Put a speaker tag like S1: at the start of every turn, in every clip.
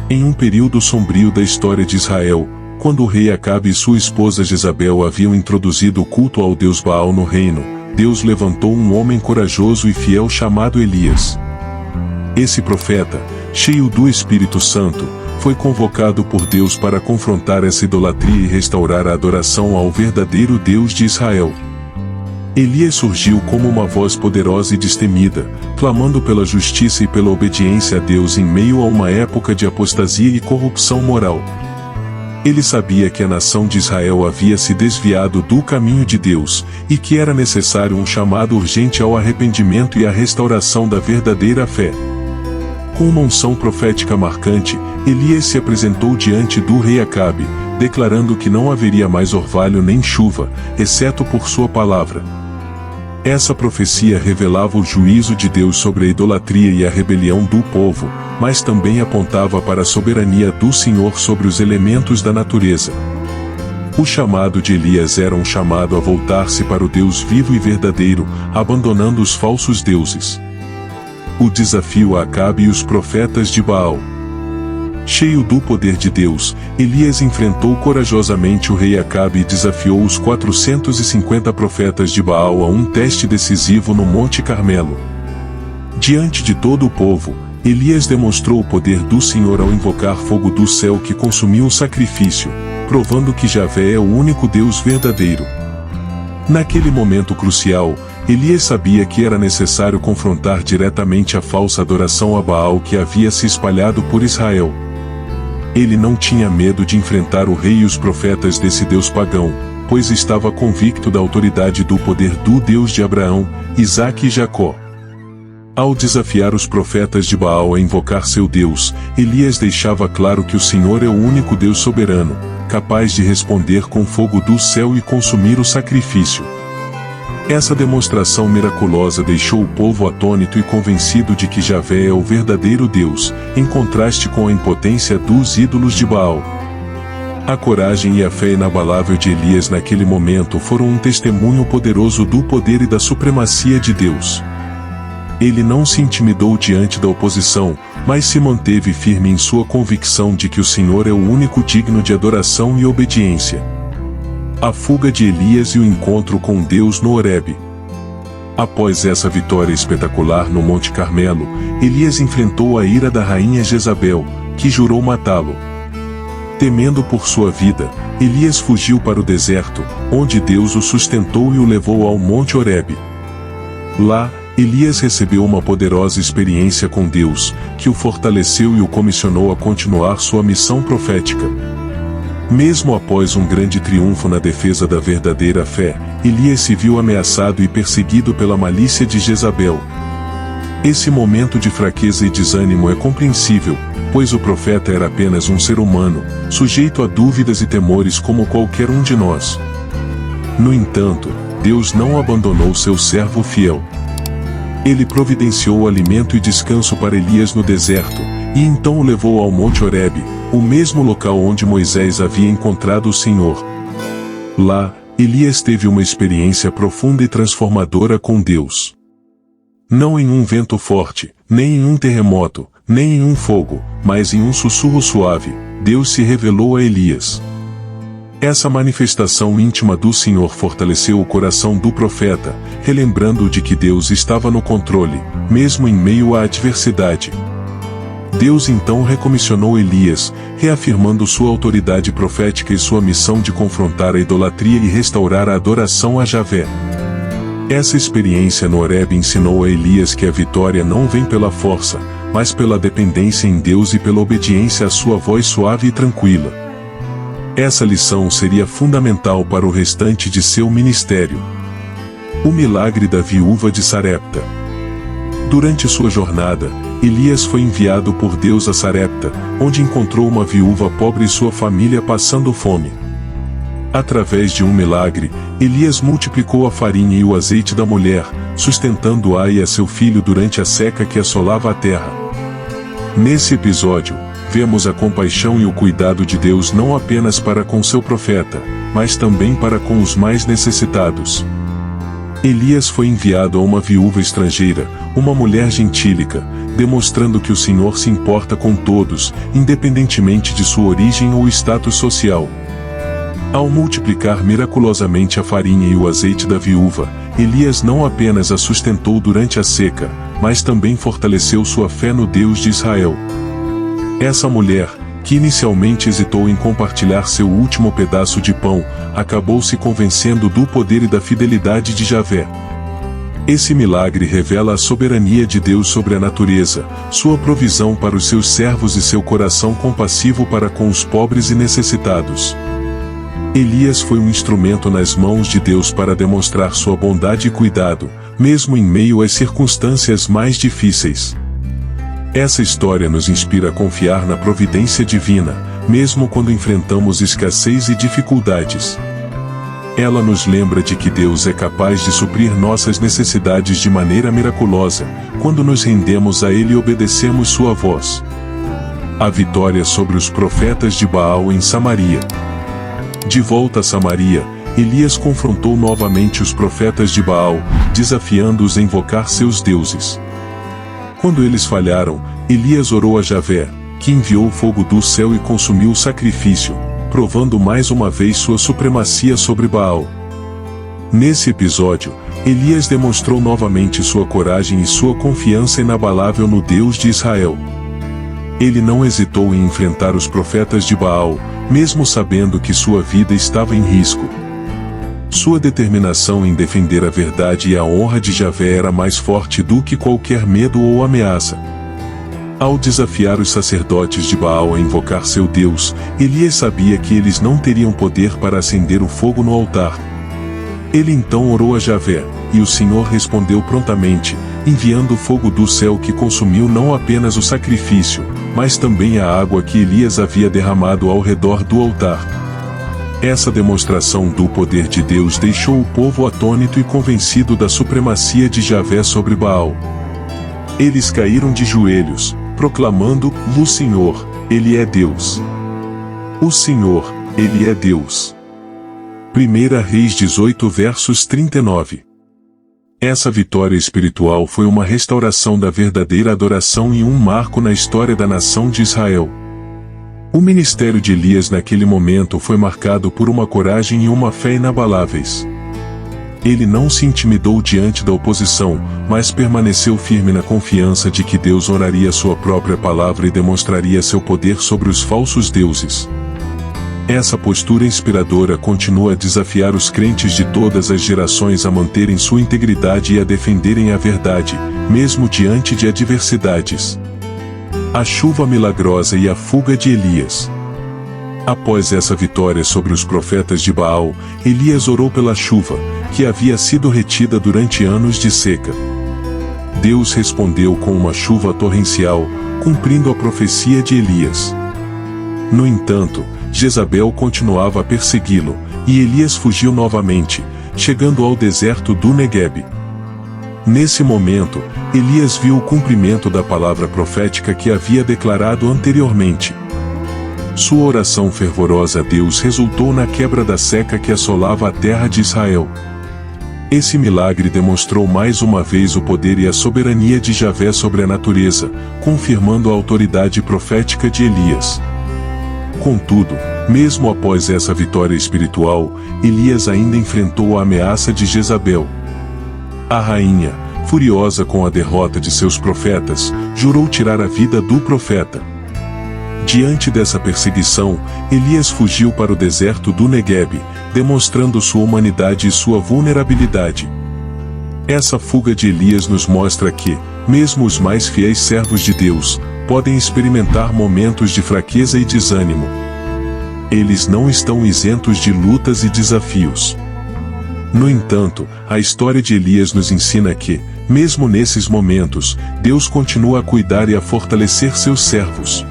S1: Em um período sombrio da história de Israel, quando o rei Acabe e sua esposa Jezabel haviam introduzido o culto ao deus Baal no reino, Deus levantou um homem corajoso e fiel chamado Elias. Esse profeta, cheio do Espírito Santo, foi convocado por Deus para confrontar essa idolatria e restaurar a adoração ao verdadeiro Deus de Israel. Elias surgiu como uma voz poderosa e destemida, clamando pela justiça e pela obediência a Deus em meio a uma época de apostasia e corrupção moral. Ele sabia que a nação de Israel havia se desviado do caminho de Deus, e que era necessário um chamado urgente ao arrependimento e à restauração da verdadeira fé. Com uma unção profética marcante, Elias se apresentou diante do rei Acabe, declarando que não haveria mais orvalho nem chuva, exceto por sua palavra. Essa profecia revelava o juízo de Deus sobre a idolatria e a rebelião do povo, mas também apontava para a soberania do Senhor sobre os elementos da natureza. O chamado de Elias era um chamado a voltar-se para o Deus vivo e verdadeiro, abandonando os falsos deuses. O desafio a Acabe e os profetas de Baal. Cheio do poder de Deus, Elias enfrentou corajosamente o rei Acabe e desafiou os 450 profetas de Baal a um teste decisivo no Monte Carmelo. Diante de todo o povo, Elias demonstrou o poder do Senhor ao invocar fogo do céu que consumiu o sacrifício, provando que Javé é o único Deus verdadeiro. Naquele momento crucial, Elias sabia que era necessário confrontar diretamente a falsa adoração a Baal que havia se espalhado por Israel. Ele não tinha medo de enfrentar o rei e os profetas desse Deus pagão, pois estava convicto da autoridade do poder do Deus de Abraão, Isaque e Jacó. Ao desafiar os profetas de Baal a invocar seu Deus, Elias deixava claro que o Senhor é o único Deus soberano, capaz de responder com fogo do céu e consumir o sacrifício. Essa demonstração miraculosa deixou o povo atônito e convencido de que Javé é o verdadeiro Deus, em contraste com a impotência dos ídolos de Baal. A coragem e a fé inabalável de Elias naquele momento foram um testemunho poderoso do poder e da supremacia de Deus. Ele não se intimidou diante da oposição, mas se manteve firme em sua convicção de que o Senhor é o único digno de adoração e obediência. A fuga de Elias e o encontro com Deus no Horebe. Após essa vitória espetacular no Monte Carmelo, Elias enfrentou a ira da rainha Jezabel, que jurou matá-lo. Temendo por sua vida, Elias fugiu para o deserto, onde Deus o sustentou e o levou ao Monte Horebe. Lá, Elias recebeu uma poderosa experiência com Deus, que o fortaleceu e o comissionou a continuar sua missão profética. Mesmo após um grande triunfo na defesa da verdadeira fé, Elias se viu ameaçado e perseguido pela malícia de Jezabel. Esse momento de fraqueza e desânimo é compreensível, pois o profeta era apenas um ser humano, sujeito a dúvidas e temores como qualquer um de nós. No entanto, Deus não abandonou seu servo fiel. Ele providenciou alimento e descanso para Elias no deserto, e então o levou ao Monte Horebe, o mesmo local onde Moisés havia encontrado o Senhor. Lá, Elias teve uma experiência profunda e transformadora com Deus. Não em um vento forte, nem em um terremoto, nem em um fogo, mas em um sussurro suave, Deus se revelou a Elias. Essa manifestação íntima do Senhor fortaleceu o coração do profeta, relembrando-o de que Deus estava no controle, mesmo em meio à adversidade. Deus então recomissionou Elias, reafirmando sua autoridade profética e sua missão de confrontar a idolatria e restaurar a adoração a Javé. Essa experiência no Horebe ensinou a Elias que a vitória não vem pela força, mas pela dependência em Deus e pela obediência à sua voz suave e tranquila. Essa lição seria fundamental para o restante de seu ministério. O milagre da viúva de Sarepta. Durante sua jornada, Elias foi enviado por Deus a Sarepta, onde encontrou uma viúva pobre e sua família passando fome. Através de um milagre, Elias multiplicou a farinha e o azeite da mulher, sustentando-a e a seu filho durante a seca que assolava a terra. Nesse episódio, vemos a compaixão e o cuidado de Deus não apenas para com seu profeta, mas também para com os mais necessitados. Elias foi enviado a uma viúva estrangeira, uma mulher gentílica, demonstrando que o Senhor se importa com todos, independentemente de sua origem ou status social. Ao multiplicar miraculosamente a farinha e o azeite da viúva, Elias não apenas a sustentou durante a seca, mas também fortaleceu sua fé no Deus de Israel. Essa mulher, que inicialmente hesitou em compartilhar seu último pedaço de pão, acabou se convencendo do poder e da fidelidade de Javé. Esse milagre revela a soberania de Deus sobre a natureza, sua provisão para os seus servos e seu coração compassivo para com os pobres e necessitados. Elias foi um instrumento nas mãos de Deus para demonstrar sua bondade e cuidado, mesmo em meio às circunstâncias mais difíceis. Essa história nos inspira a confiar na providência divina, mesmo quando enfrentamos escassez e dificuldades. Ela nos lembra de que Deus é capaz de suprir nossas necessidades de maneira miraculosa, quando nos rendemos a Ele e obedecemos sua voz. A vitória sobre os profetas de Baal em Samaria. De volta a Samaria, Elias confrontou novamente os profetas de Baal, desafiando-os a invocar seus deuses. Quando eles falharam, Elias orou a Javé, que enviou fogo do céu e consumiu o sacrifício, provando mais uma vez sua supremacia sobre Baal. Nesse episódio, Elias demonstrou novamente sua coragem e sua confiança inabalável no Deus de Israel. Ele não hesitou em enfrentar os profetas de Baal, mesmo sabendo que sua vida estava em risco. Sua determinação em defender a verdade e a honra de Javé era mais forte do que qualquer medo ou ameaça. Ao desafiar os sacerdotes de Baal a invocar seu Deus, Elias sabia que eles não teriam poder para acender o fogo no altar. Ele então orou a Javé, e o Senhor respondeu prontamente, enviando fogo do céu que consumiu não apenas o sacrifício, mas também a água que Elias havia derramado ao redor do altar. Essa demonstração do poder de Deus deixou o povo atônito e convencido da supremacia de Javé sobre Baal. Eles caíram de joelhos, proclamando: "O Senhor, Ele é Deus. O Senhor, Ele é Deus." 1 Reis 18 versos 39. Essa vitória espiritual foi uma restauração da verdadeira adoração e um marco na história da nação de Israel. O ministério de Elias naquele momento foi marcado por uma coragem e uma fé inabaláveis. Ele não se intimidou diante da oposição, mas permaneceu firme na confiança de que Deus honraria sua própria palavra e demonstraria seu poder sobre os falsos deuses. Essa postura inspiradora continua a desafiar os crentes de todas as gerações a manterem sua integridade e a defenderem a verdade, mesmo diante de adversidades. A chuva milagrosa e a fuga de Elias. Após essa vitória sobre os profetas de Baal, Elias orou pela chuva, que havia sido retida durante anos de seca. Deus respondeu com uma chuva torrencial, cumprindo a profecia de Elias. No entanto, Jezabel continuava a persegui-lo, e Elias fugiu novamente, chegando ao deserto do Neguebe. Nesse momento, Elias viu o cumprimento da palavra profética que havia declarado anteriormente. Sua oração fervorosa a Deus resultou na quebra da seca que assolava a terra de Israel. Esse milagre demonstrou mais uma vez o poder e a soberania de Javé sobre a natureza, confirmando a autoridade profética de Elias. Contudo, mesmo após essa vitória espiritual, Elias ainda enfrentou a ameaça de Jezabel. A rainha, furiosa com a derrota de seus profetas, jurou tirar a vida do profeta. Diante dessa perseguição, Elias fugiu para o deserto do Neguebe, demonstrando sua humanidade e sua vulnerabilidade. Essa fuga de Elias nos mostra que, mesmo os mais fiéis servos de Deus, podem experimentar momentos de fraqueza e desânimo. Eles não estão isentos de lutas e desafios. No entanto, a história de Elias nos ensina que, mesmo nesses momentos, Deus continua a cuidar e a fortalecer seus servos.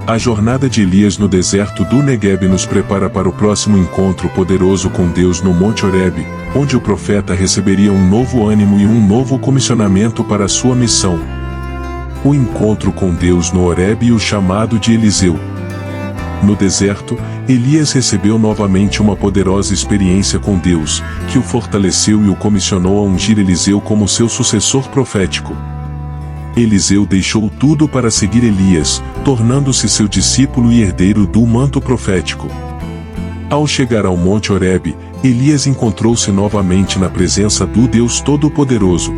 S1: A jornada de Elias no deserto do Neguebe nos prepara para o próximo encontro poderoso com Deus no Monte Horebe, onde o profeta receberia um novo ânimo e um novo comissionamento para a sua missão. O encontro com Deus no Horebe e o chamado de Eliseu. No deserto, Elias recebeu novamente uma poderosa experiência com Deus, que o fortaleceu e o comissionou a ungir Eliseu como seu sucessor profético. Eliseu deixou tudo para seguir Elias, tornando-se seu discípulo e herdeiro do manto profético. Ao chegar ao Monte Horebe, Elias encontrou-se novamente na presença do Deus Todo-Poderoso.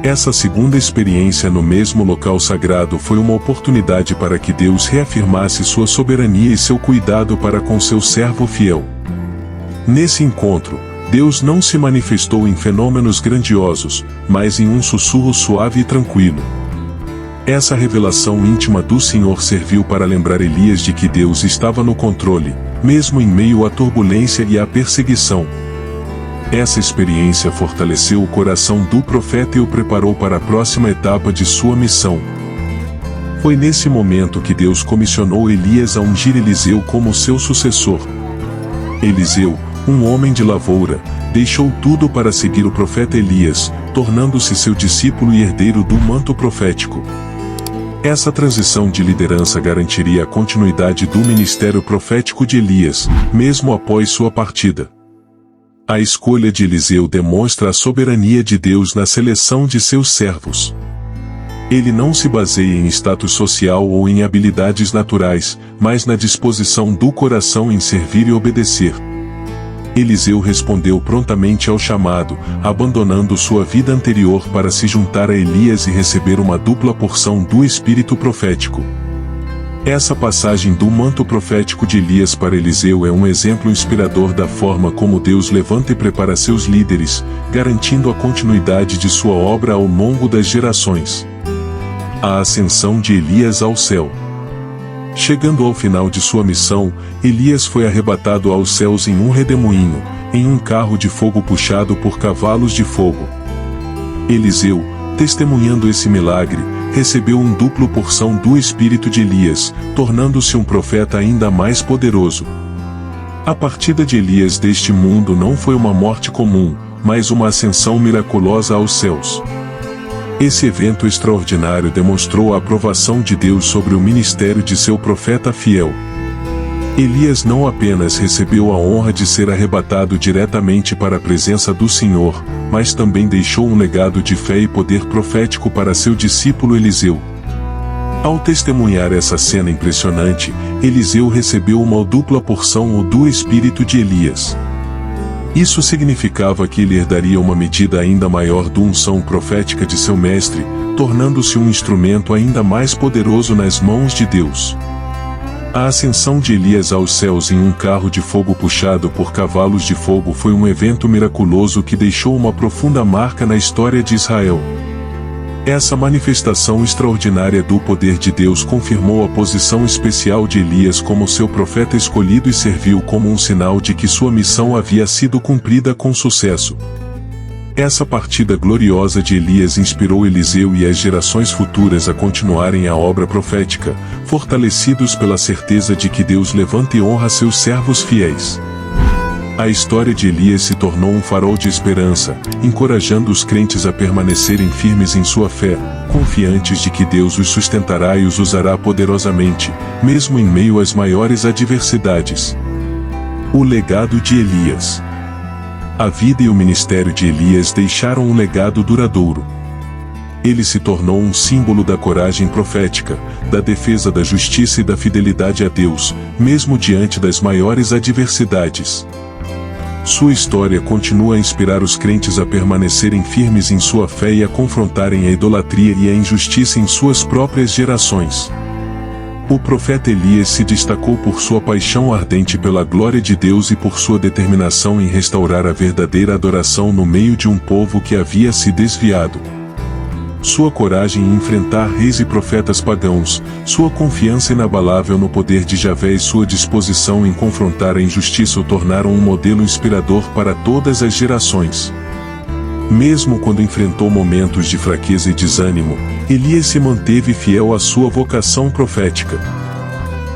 S1: Essa segunda experiência no mesmo local sagrado foi uma oportunidade para que Deus reafirmasse sua soberania e seu cuidado para com seu servo fiel. Nesse encontro, Deus não se manifestou em fenômenos grandiosos, mas em um sussurro suave e tranquilo. Essa revelação íntima do Senhor serviu para lembrar Elias de que Deus estava no controle, mesmo em meio à turbulência e à perseguição. Essa experiência fortaleceu o coração do profeta e o preparou para a próxima etapa de sua missão. Foi nesse momento que Deus comissionou Elias a ungir Eliseu como seu sucessor. Eliseu, um homem de lavoura, deixou tudo para seguir o profeta Elias, tornando-se seu discípulo e herdeiro do manto profético. Essa transição de liderança garantiria a continuidade do ministério profético de Elias, mesmo após sua partida. A escolha de Eliseu demonstra a soberania de Deus na seleção de seus servos. Ele não se baseia em status social ou em habilidades naturais, mas na disposição do coração em servir e obedecer. Eliseu respondeu prontamente ao chamado, abandonando sua vida anterior para se juntar a Elias e receber uma dupla porção do espírito profético. Essa passagem do manto profético de Elias para Eliseu é um exemplo inspirador da forma como Deus levanta e prepara seus líderes, garantindo a continuidade de sua obra ao longo das gerações. A ascensão de Elias ao céu. Chegando ao final de sua missão, Elias foi arrebatado aos céus em um redemoinho, em um carro de fogo puxado por cavalos de fogo. Eliseu, testemunhando esse milagre, recebeu uma dupla porção do espírito de Elias, tornando-se um profeta ainda mais poderoso. A partida de Elias deste mundo não foi uma morte comum, mas uma ascensão miraculosa aos céus. Esse evento extraordinário demonstrou a aprovação de Deus sobre o ministério de seu profeta fiel. Elias não apenas recebeu a honra de ser arrebatado diretamente para a presença do Senhor, mas também deixou um legado de fé e poder profético para seu discípulo Eliseu. Ao testemunhar essa cena impressionante, Eliseu recebeu uma dupla porção do espírito de Elias. Isso significava que ele herdaria uma medida ainda maior da unção profética de seu mestre, tornando-se um instrumento ainda mais poderoso nas mãos de Deus. A ascensão de Elias aos céus em um carro de fogo puxado por cavalos de fogo foi um evento miraculoso que deixou uma profunda marca na história de Israel. Essa manifestação extraordinária do poder de Deus confirmou a posição especial de Elias como seu profeta escolhido e serviu como um sinal de que sua missão havia sido cumprida com sucesso. Essa partida gloriosa de Elias inspirou Eliseu e as gerações futuras a continuarem a obra profética, fortalecidos pela certeza de que Deus levanta e honra seus servos fiéis. A história de Elias se tornou um farol de esperança, encorajando os crentes a permanecerem firmes em sua fé, confiantes de que Deus os sustentará e os usará poderosamente, mesmo em meio às maiores adversidades. O legado de Elias. A vida e o ministério de Elias deixaram um legado duradouro. Ele se tornou um símbolo da coragem profética, da defesa da justiça e da fidelidade a Deus, mesmo diante das maiores adversidades. Sua história continua a inspirar os crentes a permanecerem firmes em sua fé e a confrontarem a idolatria e a injustiça em suas próprias gerações. O profeta Elias se destacou por sua paixão ardente pela glória de Deus e por sua determinação em restaurar a verdadeira adoração no meio de um povo que havia se desviado. Sua coragem em enfrentar reis e profetas pagãos, sua confiança inabalável no poder de Javé e sua disposição em confrontar a injustiça o tornaram um modelo inspirador para todas as gerações. Mesmo quando enfrentou momentos de fraqueza e desânimo, Elias se manteve fiel à sua vocação profética.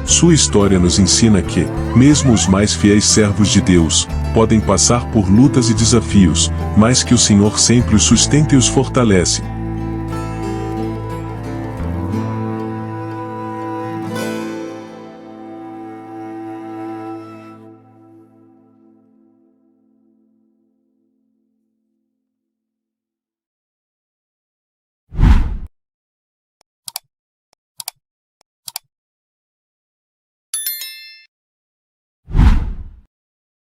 S1: Sua história nos ensina que, mesmo os mais fiéis servos de Deus, podem passar por lutas e desafios, mas que o Senhor sempre os sustenta e os fortalece.